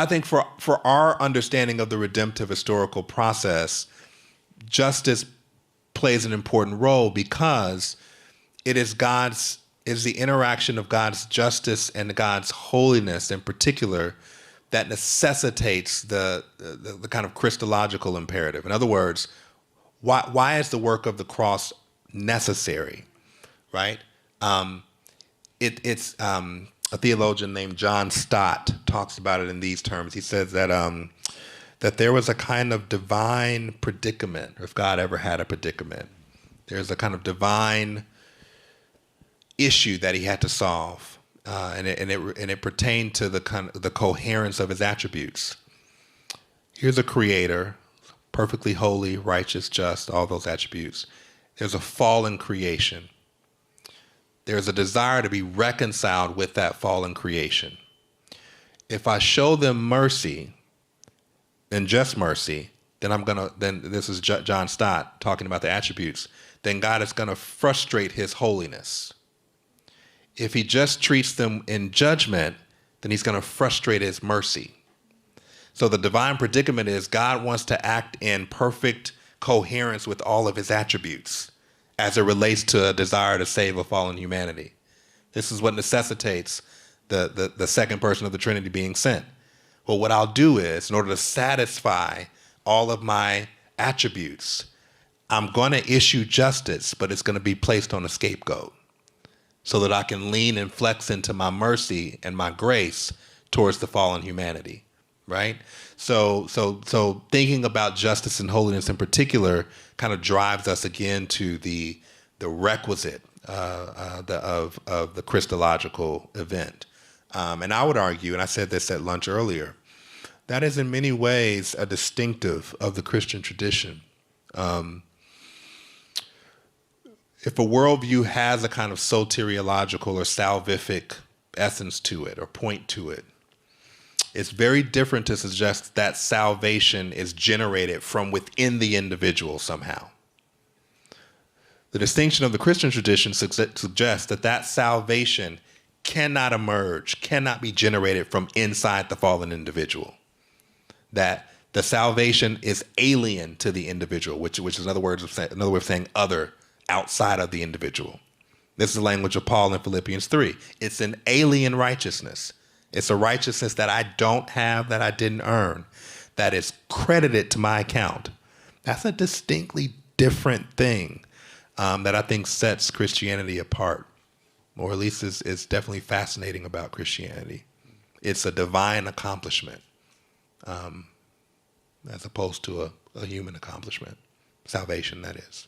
I think for our understanding of the redemptive historical process, justice plays an important role because it is the interaction of God's justice and God's holiness in particular that necessitates the kind of Christological imperative. In other words, why is the work of the cross necessary, right? It's a theologian named John Stott talks about it in these terms. He says that that there was a kind of divine predicament, or if God ever had a predicament, there's a kind of divine issue that he had to solve, and it pertained to the coherence of his attributes. Here's a creator, perfectly holy, righteous, just, all those attributes. There's a fallen creation. There's a desire to be reconciled with that fallen creation. If I show them mercy, and just mercy, then this is John Stott talking about the attributes, then God is gonna frustrate his holiness. If he just treats them in judgment, then he's gonna frustrate his mercy. So the divine predicament is God wants to act in perfect coherence with all of his attributes as it relates to a desire to save a fallen humanity. This is what necessitates the second person of the Trinity being sent. Well, what I'll do is, in order to satisfy all of my attributes, I'm going to issue justice, but it's going to be placed on a scapegoat so that I can lean and flex into my mercy and my grace towards the fallen humanity, right? So thinking about justice and holiness in particular kind of drives us again to the requisite of the Christological event. And I would argue, and I said this at lunch earlier, that is in many ways a distinctive of the Christian tradition. If a worldview has a kind of soteriological or salvific essence to it or point to it, it's very different to suggest that salvation is generated from within the individual somehow. The distinction of the Christian tradition suggests that salvation cannot emerge, cannot be generated from inside the fallen individual. That the salvation is alien to the individual, which is another way of saying other, outside of the individual. This is the language of Paul in Philippians 3. It's an alien righteousness. It's a righteousness that I don't have, that I didn't earn, that is credited to my account. That's a distinctly different thing that I think sets Christianity apart, or at least is definitely fascinating about Christianity. It's a divine accomplishment as opposed to a human accomplishment. Salvation, that is.